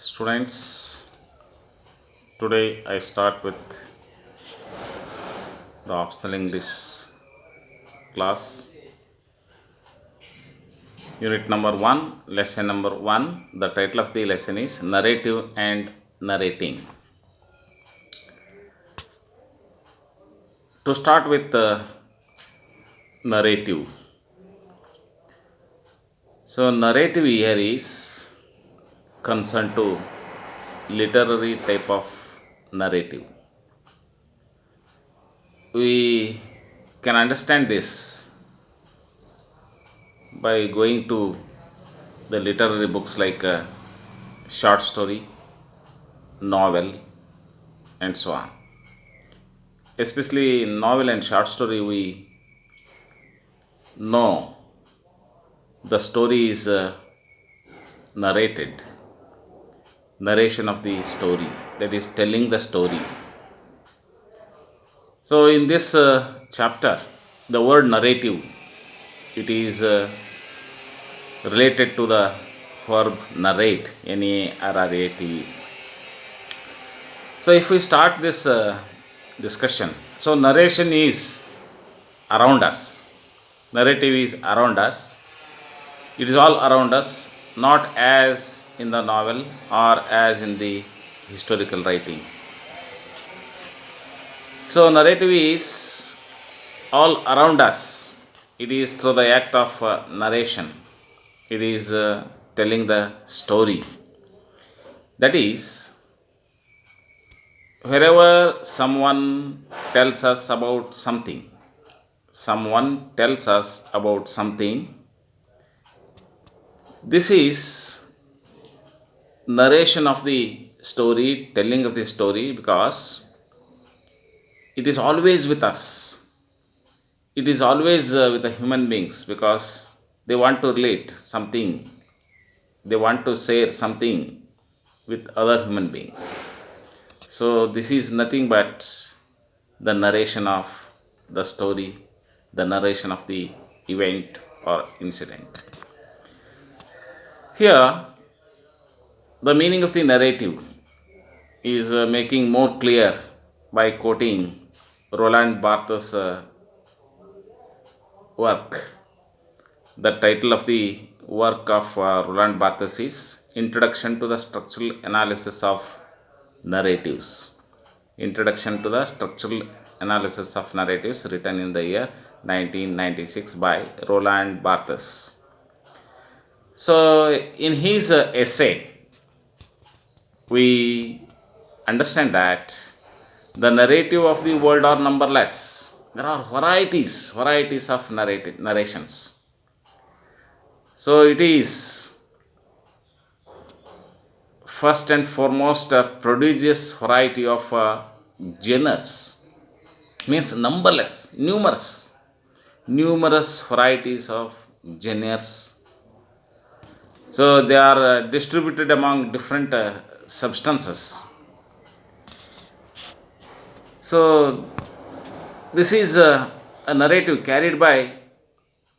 Students, today I start with the optional English class, unit number 1, lesson number 1. The title of the lesson is Narrative and Narrating. To start with the narrative. So, narrative here is concerned to literary type of narrative. We can understand this by going to the literary books like short story, novel, and so on. Especially in novel and short story, we know the story is narrated, narration of the story, that is telling the story. So in this chapter, the word narrative, it is related to the verb narrate, N-A-R-R-A-T-E. So if we start this discussion, so narration is around us. Narrative is around us. It is all around us, not as in the novel or as in the historical writing. So narrative is all around us. It is through the act of narration. It is telling the story. That is, wherever someone tells us about something, this is narration of the story, telling of the story, because it is always with us. It is always with the human beings, because they want to relate something, they want to share something with other human beings. So this is nothing but the narration of the story, the narration of the event or incident. Here, the meaning of the narrative is making more clear by quoting Roland Barthes' work. The title of the work of Roland Barthes is Introduction to the Structural Analysis of Narratives. Introduction to the Structural Analysis of Narratives, written in the year 1996 by Roland Barthes. So, in his essay, we understand that the narrative of the world are numberless. There are varieties of narrations. So it is first and foremost a prodigious variety of genres, means numberless, numerous varieties of genres. So they are distributed among different substances. So this is a narrative carried by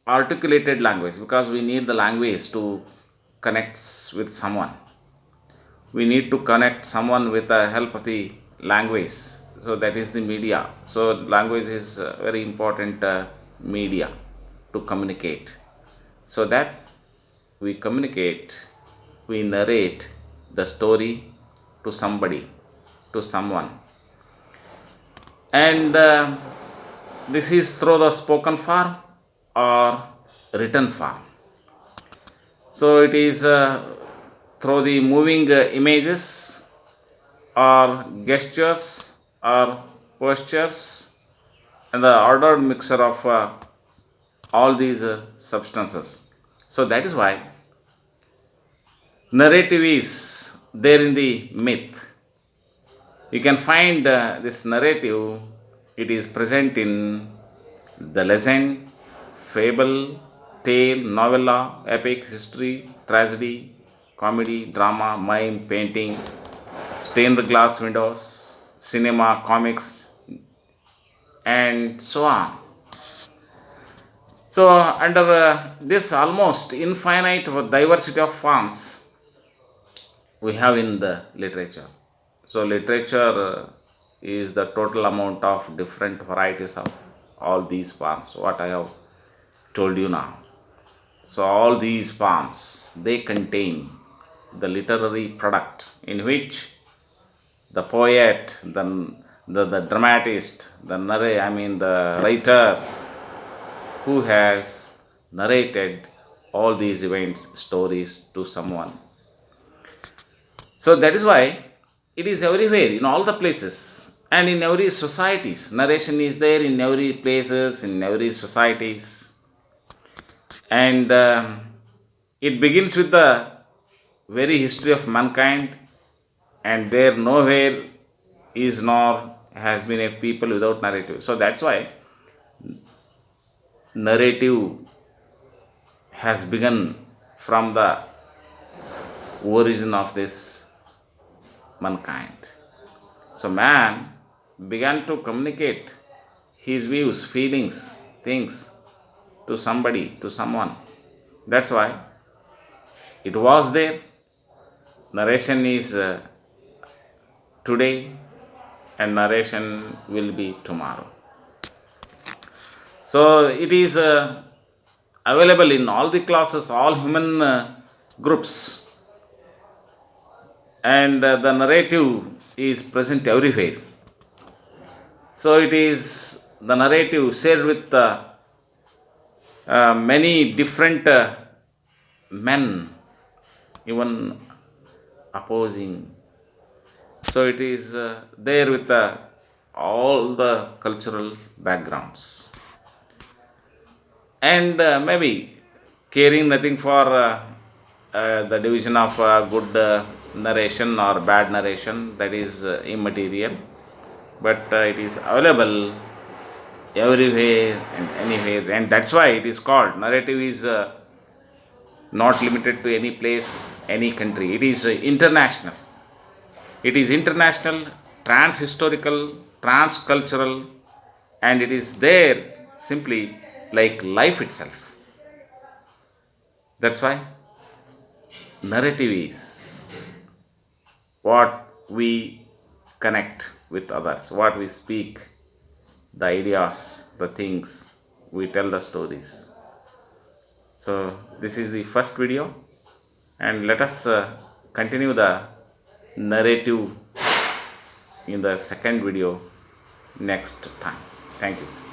articulated language, because we need the language to connect with someone. We need to connect someone with the help of the language. So that is the media. So language is a very important media to communicate. So that we communicate, we narrate the story to somebody, to someone. And this is through the spoken form or written form. So it is through the moving images or gestures or postures and the ordered mixture of all these substances. So that is why narrative is there in the myth. You can find this narrative, it is present in the legend, fable, tale, novella, epic, history, tragedy, comedy, drama, mime, painting, stained glass windows, cinema, comics, and so on. So, under this almost infinite diversity of forms, we have in the literature. So, literature is the total amount of different varieties of all these forms, what I have told you now. So, all these forms they contain the literary product in which the poet, the dramatist, the writer who has narrated all these events, stories to someone. So that is why it is everywhere in all the places and in every societies. Narration is there in every places, in every societies, and it begins with the very history of mankind, and there nowhere is nor has been a people without narrative. So that's why narrative has begun from the origin of this mankind. So man began to communicate his views, feelings, things to somebody, to someone. That's why it was there. Narration is today, and narration will be tomorrow. So it is available in all the classes, all human groups, and the narrative is present everywhere. So it is the narrative shared with many different men, even opposing. So it is there with all the cultural backgrounds, and maybe caring nothing for the division of good narration or bad narration, that is immaterial, but it is available everywhere and anywhere, and that's why it is called narrative is not limited to any place, any country. It is international. It is international, trans historical, trans cultural, and it is there simply like life itself. That's why narrative is what we connect with others, what we speak, the ideas, the things, we tell the stories. So, this is the first video, and let us continue the narrative in the second video next time. Thank you.